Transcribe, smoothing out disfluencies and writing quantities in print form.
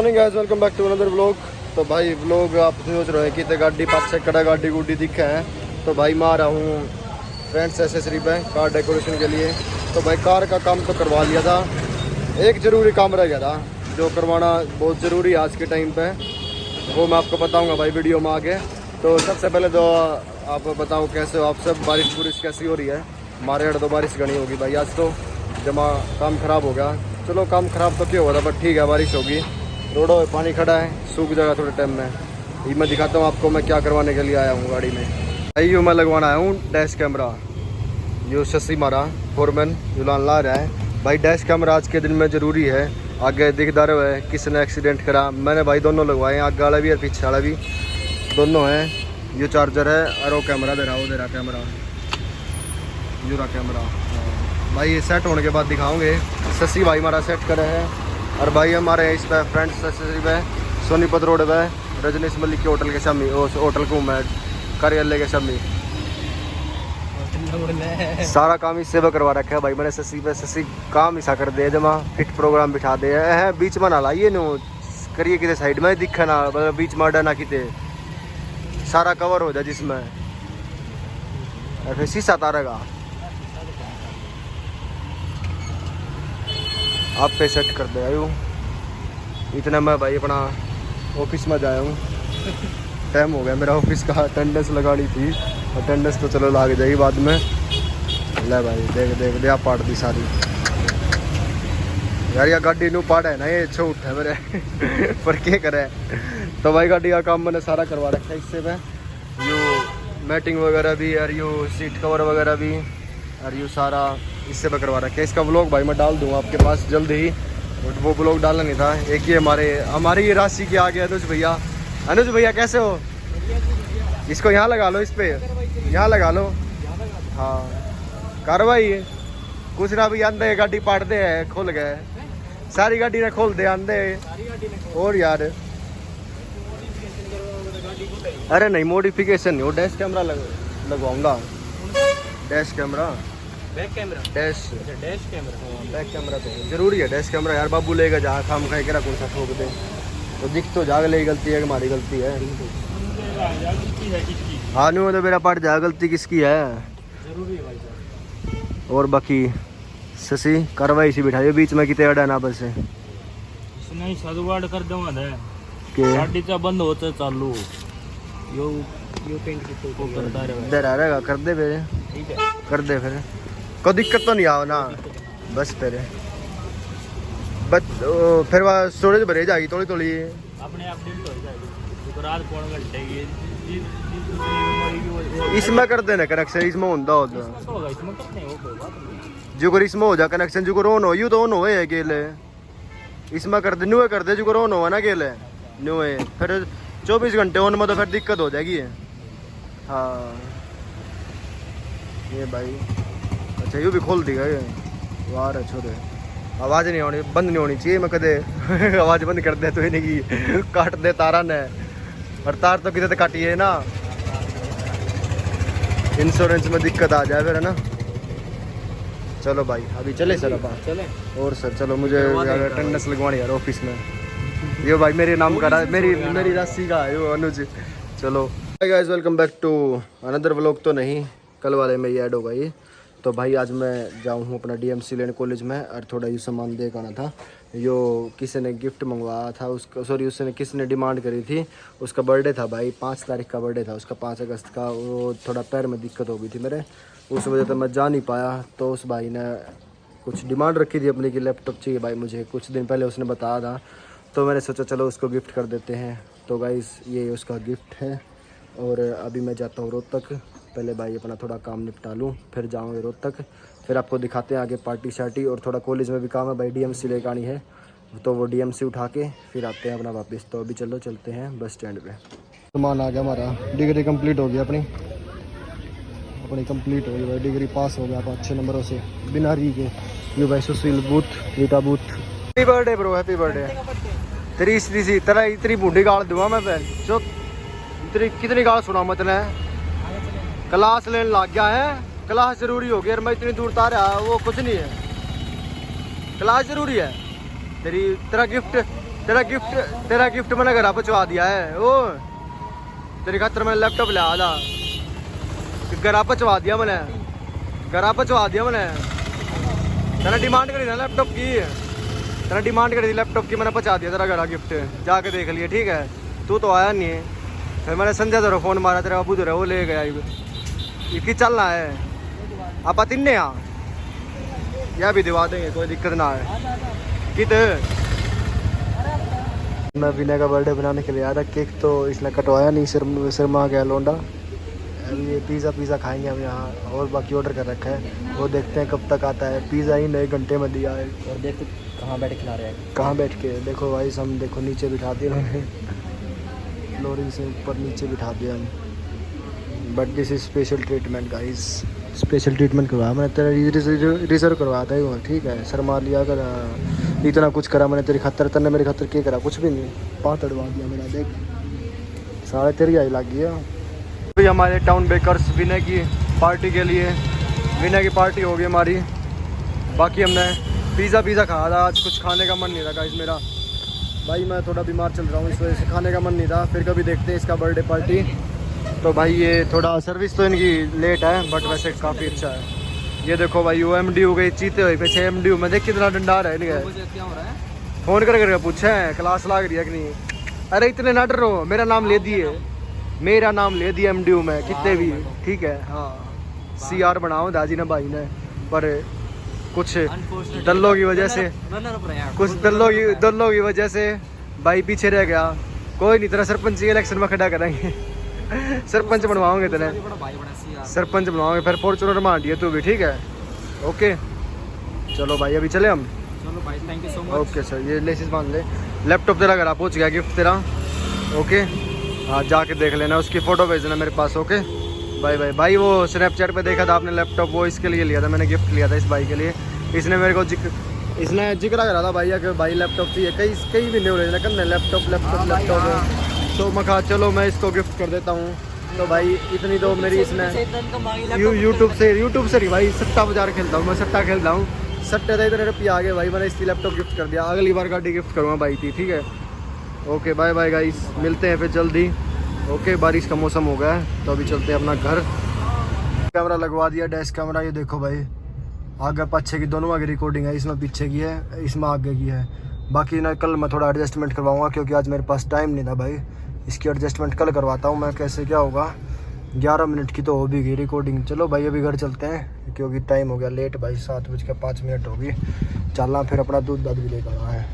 Morning guys, welcome back to another vlog. तो भाई vlog आप सोच रहे हैं कि ते गाड़ी पास से कड़ा गाड़ी गुड्डी दिखा है। तो भाई मैं आ रहा हूँ फ्रेंड्स एसेसरी पे कार डेकोरेशन के लिए। तो भाई कार का काम तो करवा लिया था, एक ज़रूरी काम रह गया था जो करवाना बहुत ज़रूरी है आज के टाइम पे। वो मैं आपको बताऊँगा भाई वीडियो में आगे। तो सबसे पहले तो आप बताओ कैसे हो आप सब, बारिश बुरिश कैसी हो रही है? हमारे यहाँ तो बारिश घनी होगी भाई, आज तो जमा काम ख़राब हो गया। चलो काम ख़राब तो क्यों हो रहा, बट ठीक है बारिश होगी। रोडों में पानी खड़ा है, सूख जाएगा थोड़े टाइम में। ये मैं दिखाता हूँ आपको मैं क्या करवाने के लिए आया हूँ गाड़ी में। भाई मैं लगवाना आया हूँ डैश कैमरा। यो शशि मारा फोरमैन जुलान ला रहा है भाई। डैश कैमरा आज के दिन में ज़रूरी है। आगे दिखदार है किसने एक्सीडेंट करा, मैंने भाई दोनों लगवाए हैं, आगे वाला भी और पीछे वाला भी दोनों हैं। ये चार्जर है और वो कैमरा दे रहा कैमरा, यूरा कैमरा भाई। ये सेट होने के बाद दिखाओगे। शशि भाई हमारा सेट करे है। और भाई हमारे इस पे फ्रेंड्स एसेसरी पे सोनीपत रोड पे रजनीश मलिक के होटल के सामने, होटल को मैं कार्यालय के सामने सारा काम इससे भी करवा रखा है भाई मैंने। शशि काम ऐसा कर दे जमा फिट प्रोग्राम बिठा दे है, बीच में ना लाइए नो करिए कितने साइड में दिखा ना, मतलब बीच में अड्डा ना किते सारा कवर हो जाए जिसमें फिर शीशा तारेगा। आप पे सेट कर दे आयु इतना। मैं भाई अपना ऑफिस में जाया हूँ, टाइम हो गया मेरा ऑफिस का। अटेंडेंस लगानी थी, अटेंडेंस तो चलो लाग जाएगी बाद में। ले भाई देख देख दे आप पाट दी सारी यार। या गाड़ी नू पाड़ है ना, ये छोट है मेरे पर क्या करे। तो भाई गाड़ी का काम मैंने सारा करवा रखा है इससे पे। यू मैटिंग वगैरह भी और यू सीट कवर वगैरह भी और यू सारा इससे पे करवा रखा है। इसका व्लॉग भाई मैं डाल दूँगा आपके पास जल्द ही, बट वो ब्लॉग डालना नहीं था। एक ही हमारी ये राशि की आ गया अनुज भैया। अनुज भैया कैसे हो? इसको यहाँ लगा लो, इस पे यहाँ लगा लो। हाँ कार्रवाई कुछ ना भी आंदे गाड़ी पाट दे है, खोल गए सारी गाड़ी ने खोल दे आंदे। और यार अरे नहीं मॉडिफिकेशन नहीं, वो डैश कैमरा लगवाऊंगा। Dash camera back camera dash dash camera back camera तो जरूरी है। डैश कैमरा यार बाबू लेगा जहाँ खाम खाए करा कौन सा ठोक दे तो दिख तो जाग ले, गलती है हमारी गलती है। हाँ नहीं तो मेरा पार्ट जा, गलती किसकी है जरूरी है भाई साहब। और बाकी शशि कार्रवाई से बिठाइए बीच में कितने अड़ा ना बस नहीं सदवाड कर दूंगा दे के गाडीचा बंद होतं चालू यो पेंट को करता रहे इधर आ रहेगा कर दे फिर, ठीक है कर दे फिर कोई दिक्कत तो नहीं आओ ना बस फिर। बस फिर वह स्टोरेज भरे जाएगी थोड़ी थोड़ी अपने आप डिलीट हो जाएगी तो रात पौन घंटे की इसमें कर देना कनेक्शन, इसमें होता होगा इसमें कितने हो कोई बात नहीं। जो कर इसमें हो जा कनेक्शन, जो ऑन हो यू तो ऑन होए अकेले इसमें कर दे न्यू कर दे, जो ऑन हो ना अकेले न्यू है फिर 24 घंटे ऑन में तो फिर दिक्कत हो जाएगी। हाँ ये भाई अच्छा यू भी खोल देगा ये वाह रे छोरे। आवाज़ नहीं होनी, बंद नहीं होनी चाहिए। मैं कदे आवाज़ बंद कर दे तो ही नहीं की काट दे तारा ने, और तार तो कितने काटी है ना, इंश्योरेंस में दिक्कत आ जाए फिर है ना। चलो भाई अभी चले सर अब चले और सर चलो मुझे अटेंडेंस लगवानी यार ऑफिस में। ये भाई मेरे नाम का मेरी राशि का है यो अनुज। चलो guys welcome back to another vlog. तो नहीं कल वाले में ये ऐड होगा ये। तो भाई आज मैं जाऊँ हूँ अपना DMC लेने कॉलेज में और थोड़ा ये सामान दे आना था। यो किसी ने गिफ्ट मंगवाया था उसका, सॉरी उसने किसी ने डिमांड करी थी, उसका बर्थडे था भाई 5 तारीख का बर्थडे था उसका, 5 अगस्त का। वो थोड़ा पैर में दिक्कत हो गई थी मेरे, उस वजह से मैं जा नहीं पाया। तो उस भाई ने कुछ डिमांड रखी थी अपनी की लैपटॉप चाहिए भाई मुझे, कुछ दिन पहले उसने बताया था। तो मैंने सोचा चलो उसको गिफ्ट कर देते हैं। तो गाइस ये उसका गिफ्ट है। और अभी मैं जाता हूँ रोहतक, पहले भाई अपना थोड़ा काम निपटा लूँ फिर जाऊँगे रोहतक, फिर आपको दिखाते हैं आगे पार्टी शार्टी। और थोड़ा कॉलेज में भी काम है भाई, DMC लेकर आनी है तो वो DMC उठा के फिर आते हैं अपना वापस। तो अभी चलो चलते हैं बस स्टैंड पे। सामान आ गया हमारा, डिग्री कंप्लीट हो गई अपनी कंप्लीट हो गई भाई, डिग्री पास हो गया आप अच्छे नंबरों से बिना री के। ये भाई सुशील बूथ रीटा बूथ। Happy birthday bro, happy birthday. तेरी इतनी बूढ़ी गाल दूंगा मैं जो तेरी कितनी गाल सुना मतलब क्लास लेने लग गया है, क्लास जरूरी हो गई। और मैं इतनी दूर तार वो कुछ नहीं है, क्लास जरूरी है। तेरा तेरा गिफ्ट मैंने घर पहुंचवा दिया है। ओ तेरी खातर मैंने लैपटॉप ले आया, घर पहुंचवा दिया मैंने, घर पहुंचवा दिया मैंने। तेरा डिमांड करी ना लैपटॉप की, तेरा डिमांड करी थी लैपटॉप की, मैंने पहुंचा दिया तेरा घर गिफ्ट, जाके देख लिए ठीक है। तू तो आया नहीं है, फिर मैंने संजय तेरा फोन मारा, तेरा बाबू तेरा वो ले गया। ये चलना है आप तिन्ने यह भी दिवा देंगे, कोई दिक्कत ना है। कित मैं विनय का बर्थडे बनाने के लिए आया था, केक तो इसने कटवाया नहीं, शर्मा गया लोंडा। अभी ये पिज़्ज़ा खाएंगे हम यहाँ, और बाकी ऑर्डर कर रखा है, वो देखते हैं कब तक आता है। पिज़्ज़ा ही 9 घंटे में दिया है। और देख कहाँ बैठ खिला रहे हैं, कहाँ बैठ के देखो भाई, हम देखो नीचे बिठा दिया उन्होंने, फ्लोरिंग से ऊपर नीचे बिठा दिया हम। But this is special treatment guys, special treatment करवाया मैंने, तेरा रिजर्व करवाया था वो, ठीक है। शर्मा लिया कर, इतना कुछ करा मैंने तेरी खातर, तेने मेरी खातर क्या करा, कुछ भी नहीं, पाँव तड़वा दिया मेरा, देख साढ़े तेरी आई लग गया। अभी हमारे टाउन बेकर्स विनय की पार्टी के लिए, विनय की पार्टी हो गई हमारी। बाकी हमने पिज़्ज़ा खाया था आज, कुछ खाने का मन नहीं था गाइस मेरा, भाई मैं थोड़ा बीमार चल रहा हूँ, इस वजह से खाने का मन नहीं था। फिर कभी देखते हैं इसका बर्थडे पार्टी। तो भाई ये थोड़ा सर्विस तो इनकी लेट है, बट वैसे काफ़ी अच्छा है। ये देखो भाई OMD हो गई, चीते हुए पीछे MD में, देख कितना डंडा रहा है। क्या हो रहा है? फ़ोन करके पूछे क्लास लाग रही है कि नहीं। अरे इतने ना डरो, मेरा नाम ले दिए, मेरा नाम ले दिया MD में, कितने भी ठीक है। हाँ CR बनाओ दाजी ने भाई ने, पर कुछ दल्लों की वजह से, कुछ दल्लों की वजह से भाई पीछे रह गया। कोई नहीं, तेरा सरपंच इलेक्शन में खड़ा करेंगे, सरपंच बनवाओगे तेरे, सरपंच बनवाओगे, फिर फॉर्चूनर मान दिए तू भी, ठीक है। ओके चलो भाई अभी चले हम। चलो भाई, thank you so much. Okay sir, ये लेसिस बांध ले। लैपटॉप तेरा घर पहुंच गया, गिफ्ट तेरा। ओके हाँ जाके देख लेना, उसकी फ़ोटो भेज देना मेरे पास। Okay bye bye. भाई वो स्नैपचैट पे देखा था आपने लैपटॉप, वो इसके लिए लिया था मैंने, गिफ्ट लिया था इस भाई के लिए। इसने मेरे को इसने जिक्र करा था भैया कि भाई लैपटॉप चाहिए, कई भी नहीं हो रहे करने लैपटॉप। तो मैं कहा चलो मैं इसको गिफ्ट कर देता हूँ। तो भाई इतनी तो मेरी इसने यूट्यूब से ही भाई, सट्टा बाजार खेलता हूँ मैं, सट्टा खेलता हूँ, सट्टे तो इतने रुपये आ गए भाई, मैंने इसकी लैपटॉप गिफ्ट कर दिया। अगली बार गाड़ी गिफ्ट करूँगा भाई थी, ठीक है। ओके बाय बाय गाइस, मिलते हैं फिर जल्दी। ओके बारिश का मौसम हो गया है, तो अभी चलते हैं अपना घर। कैमरा लगवा दिया, डैश कैमरा, ये देखो भाई आगे पीछे की दोनों आगे रिकॉर्डिंग है, इसमें पीछे की है, इसमें आगे की है। बाकी ना कल मैं थोड़ा एडजस्टमेंट करवाऊंगा, क्योंकि आज मेरे पास टाइम नहीं था भाई, इसकी एडजस्टमेंट कल करवाता हूँ मैं, कैसे क्या होगा। 11 मिनट की तो हो भी गई रिकॉर्डिंग। चलो भाई अभी घर चलते हैं, क्योंकि टाइम हो गया लेट भाई, 7:05 हो गई। चलना फिर अपना दूध भी लेकर आना है।